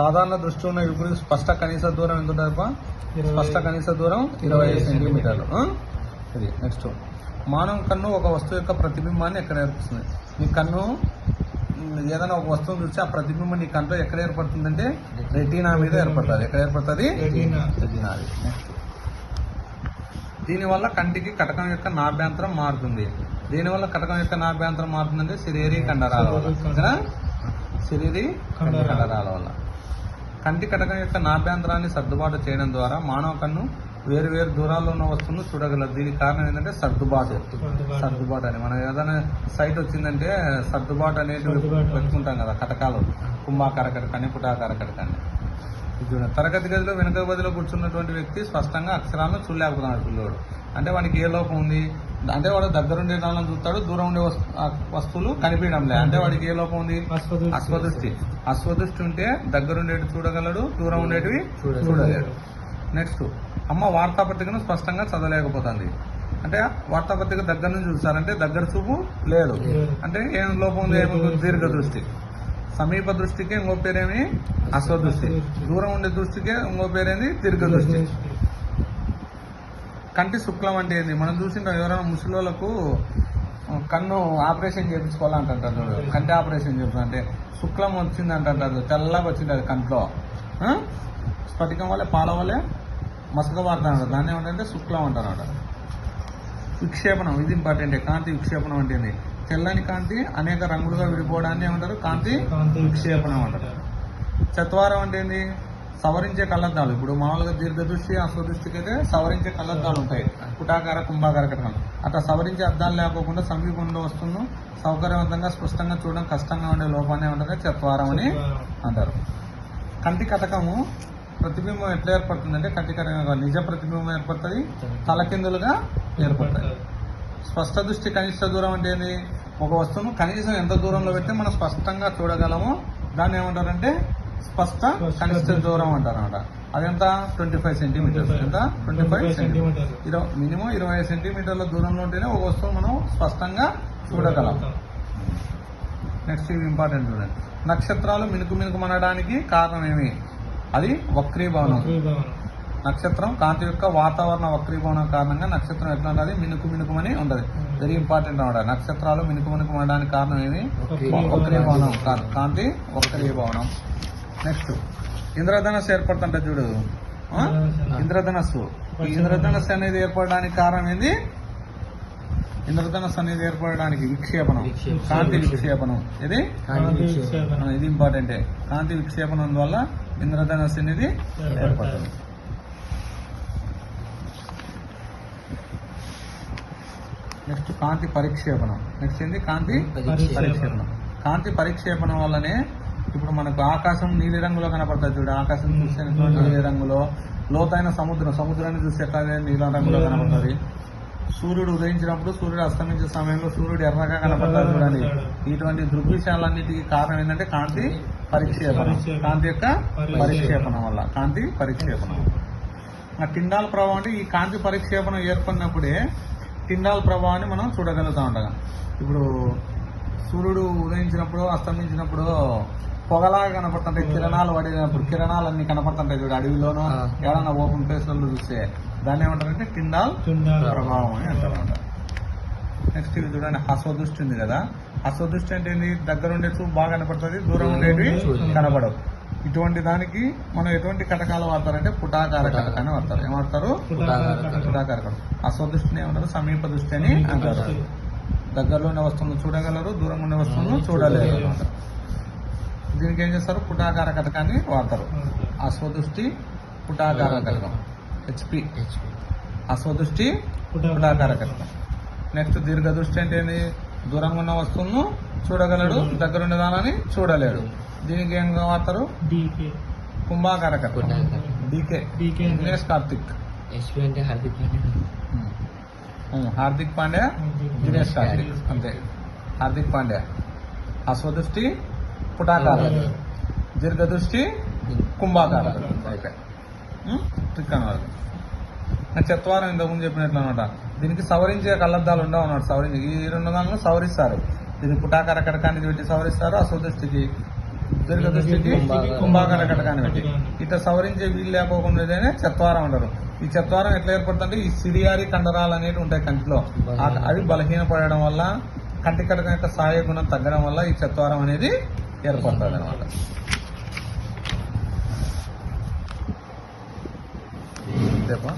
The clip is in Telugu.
సాధారణ దృష్టి ఉన్న ఇప్పుడు స్పష్ట కనీస దూరం ఎంత ఉంటుంది? స్పష్ట కనీస దూరం 25 సెంటీమీటర్లు. ఇది నెక్స్ట్, మానవ కన్ను ఒక వస్తువు యొక్క ప్రతిబింబాన్ని ఎక్కడ ఏర్పడుతుంది? నీ కన్ను ఏదైనా ఒక వస్తువును చూస్తే ఆ ప్రతిబింబం నీ కంట్లో ఎక్కడ ఏర్పడుతుందంటే రెటీనా మీద ఏర్పడుతుంది. ఎక్కడ ఏర్పడుతుంది? రెటీనా. నెక్స్ట్, దీనివల్ల కంటికి కటకం యొక్క నాభ్యంతరం మారుతుంది. దీనివల్ల కటకం యొక్క నాభ్యంతరం మారుతుందంటే శరీరీ కండరాల వల్ల. శరీరీ కండరాల వల్ల కంటి కటకం యొక్క నాభ్యంతరాన్ని సర్దుబాటు చేయడం ద్వారా మానవ కన్ను వేరు వేరు దూరాల్లో ఉన్న వస్తువును చూడగలదు. దీనికి కారణం ఏంటంటే సర్దుబాటు అని. మనం ఏదైనా సైట్ వచ్చిందంటే సర్దుబాటు అనేది పెట్టుకుంటాం కదా, కటకాలు, కుంభాకార కటకాన్ని, పుటాకార కటకాన్ని. తరగతి గదిలో వెనుక గదిలో కూర్చున్నటువంటి వ్యక్తి స్పష్టంగా అక్షరాలను చూడలేకపోతున్నాడు పిల్లోడు. అంటే వానికి ఏ లోపం ఉంది అంటే వాడు దగ్గరుండే వాళ్ళని చూస్తాడు, దూరం ఉండే వస్తువులు కనిపించడం లేదు. అంటే వాడికి ఏ లోపం ఉంది? అశ్వదృష్టి ఉంటే దగ్గరుండేవి చూడగలడు, దూరం ఉండేటివి చూడలేడు. నెక్స్ట్, అమ్మ వార్తాపత్రికను స్పష్టంగా చదవలేకపోతుంది. అంటే వార్తాపత్రిక దగ్గర నుంచి చూస్తారంటే దగ్గర చూపు లేదు. అంటే ఏం లోపం ఉంది? ఏముంది? దీర్ఘ దృష్టి. సమీప దృష్టికి ఇంకో పేరేమి? అశ్వదృష్టి. దూరం ఉండే దృష్టికి ఇంకో పేరేంది? దీర్ఘ దృష్టి. కంటి శుక్లం అంటే ఏంది? మనం చూసింటాం ఎవరైనా ముసలోళ్ళకు కన్ను ఆపరేషన్ చేయించుకోవాలంటారు, కంటి ఆపరేషన్ చేయించాలి అంటే శుక్లం వచ్చింది అంటారు, తెల్లగా వచ్చింది అది కంట్లో. స్ఫటికం వల్లే పాల వల్లే మసక వాడతాడు, దాన్ని ఏమంటే శుక్లం అంటారు. విక్షేపణం, ఇది ఇంపార్టెంట్. కాంతి విక్షేపణం అంటే ఏంది? తెల్లని కాంతి అనేక రంగులుగా విడిపోవడాన్ని ఏమంటారు? కాంతి విక్షేపణం అంటారు. చత్వారం అంటే ఏంది? సవరించే కళ్ళద్దాలు. ఇప్పుడు మామూలుగా దీర్ఘదృష్టి, అశ్వదృష్టికి అయితే సవరించే కళ్ళద్దాలు ఉంటాయి, పుటాకార, కుంభాకార కటకాలు. అట్లా సవరించే అద్దాలు లేకోకుండా సమీపంలో వస్తువును సౌకర్యవంతంగా స్పష్టంగా చూడడం కష్టంగా ఉండే లోపాన్ని ఏమంటారు? చత్వారం అని అంటారు. కంటి కటకము ప్రతిబింబం ఎట్లా ఏర్పడుతుందంటే కంటి కటకం నిజ ప్రతిబింబం ఏర్పడుతుంది, తలకిందులుగా ఏర్పడుతుంది. స్పష్ట దృష్టి కనిష్ట దూరం అంటే ఏంది? ఒక వస్తువును కనీసం ఎంత దూరంలో పెడితే మనం స్పష్టంగా చూడగలమో దాన్ని ఏమంటారంటే స్పష్ట కనిష్ట దూరం అంటారు అనమాట. అదెంత? 25 సెంటీమీటర్స్. ఎంత? 25 సెంటీమీటర్స్. మినిమం 25 సెంటీమీటర్ల దూరంలో ఉంటేనే ఒక వస్తువు మనం స్పష్టంగా చూడగలం. నెక్స్ట్, ఇవి ఇంపార్టెంట్ చూడండి. నక్షత్రాలు మినుకుమనడానికి కారణం ఏమి? అది వక్రీభవనం. నక్షత్రం కాంతి యొక్క వాతావరణ వక్రీభవనం కారణంగా నక్షత్రం ఎట్లా ఉంటుంది? మినుకుమని ఉంటుంది. వెరీ ఇంపార్టెంట్ అనమాట. నక్షత్రాలు మినుకుమనడానికి కారణం ఏమి? వక్రీభవనం, కాంతి వక్రీభవనం. నెక్స్ట్, ఇంద్రధనస్సు ఏర్పడుతుంట చూడు. ఇంద్రధనస్సు. ఈ ఇంద్రధనస్సు అనేది ఏర్పడడానికి కారణం ఏంది? ఇంద్రధనస్సు అనేది ఏర్పడడానికి విక్షేపణం, కాంతి విక్షేపణం. ఇది ఇంపార్టెంటే. కాంతి విక్షేపణం వల్ల ఇంద్రధనస్సు అనేది ఏర్పడుతుంది. నెక్స్ట్, కాంతి పరిక్షేపణం. నెక్స్ట్ ఏంది? కాంతి పరిక్షేపణం. కాంతి పరిక్షేపణం వల్లనే ఇప్పుడు మనకు ఆకాశం నీలి రంగులో కనపడుతుంది చూడు. ఆకాశం చూస్తే నీలి రంగులో, లోతైన సముద్రాన్ని చూస్తే ఎట్లా నీలం రంగులో కనపడుతుంది. సూర్యుడు ఉదయించినప్పుడు, సూర్యుడు అస్తమించే సమయంలో సూర్యుడు ఎర్రగా కనపడతాడు చూడండి. ఇటువంటి దృగ్విషయాలన్నిటికీ కారణం ఏంటంటే కాంతి పరిక్షేపణం. కాంతి యొక్క పరిక్షేపణం వల్ల, కాంతి పరిక్షేపణం. టిండాల్ ప్రభావం అంటే ఈ కాంతి పరిక్షేపణం ఏర్పడినప్పుడే టిండాల్ ప్రభావాన్ని మనం చూడగలుగుతా ఉంటాం. ఇప్పుడు సూర్యుడు ఉదయించినప్పుడు, అస్తమించినప్పుడు పొగలాగా కనపడుతుంటాయి, కిరణాలు పడినప్పుడు కిరణాలన్నీ కనపడుతుంటాయి చూడు అడవిలోనూ ఏదైనా ఓపెన్ ప్లేస్లలో చూస్తే దాన్ని ఏమంటారంటే టిండాల్ ప్రభావం అని అంటారు. నెక్స్ట్, ఇది చూడండి, అశ్వదృష్టి ఉంది కదా. అశ్వదృష్టి అంటే ఏంటి? దగ్గర ఉండే చూపు బాగా కనపడుతుంది, దూరం ఉండేవి కనపడవు. ఇటువంటి దానికి మనం ఎటువంటి కటకాలు వాడతారంటే పుటాకార కటకాన్ని వాడతారు. ఏమంటారు? పుటాకార కటకం. అశ్వదృష్టిని ఏమంటారు? సమీప దృష్టి అని అంటారు. దగ్గరలో ఉన్న వస్తువులను చూడగలరు, దూరంగా ఉన్న వస్తువులను చూడలేరు అనమాట. దీనికి ఏం చేస్తారు? పుటాకార కటకాన్ని వాడతారు. అశ్వదృష్టి, పుటాకార కటకం, HP. అశ్వదృష్టి, పుటాకార కటకం. నెక్స్ట్, దీర్ఘదృష్టి అంటే ఏంటి? దూరంగా ఉన్న వస్తువులను చూడగలడు, దగ్గర ఉండే దానాన్ని చూడలేడు. దీనికి ఏం వాడతారు? కుంభాకార కటకం. DK. దినేష్ కార్తిక్. హార్దిక్ పాండ్యా, దినేష్ కార్తిక్, అంతే. హార్దిక్ పాండ్యా. అశ్వదృష్టి, పుటాకార, దీర్ఘదృష్టి, కుంభాకార. అయిపోయి ట్రిక్ అన్నమాట. చత్వారం ఇంతకుముందు చెప్పినట్లు అనమాట. దీనికి సవరించే కళ్ళద్దాలు ఉండవు అన్నమాట. సవరించి ఈ రెండు దానిలో సవరిస్తారు. ఇది పుటాకార కటకానికి పెట్టి సవరిస్తారు, అశ్వదృష్టికి దీర్ఘ దృష్టికి కుంభాకార కటకాన్ని పెట్టి ఇట్లా సవరించే వీలు లేకపోకుండా చత్వారం అంటారు. ఈ చత్వారం ఎట్లా ఏర్పడుతుందంటే ఈ సిరియారి కండరాలు అనేవి ఉంటాయి కంటిలో, అవి బలహీనపడడం వల్ల కంటి కటకం యొక్క సాయ గుణం తగ్గడం వల్ల ఈ చత్వారం అనేది ఏర్పడుతుంది అనమాట. అంతేపా.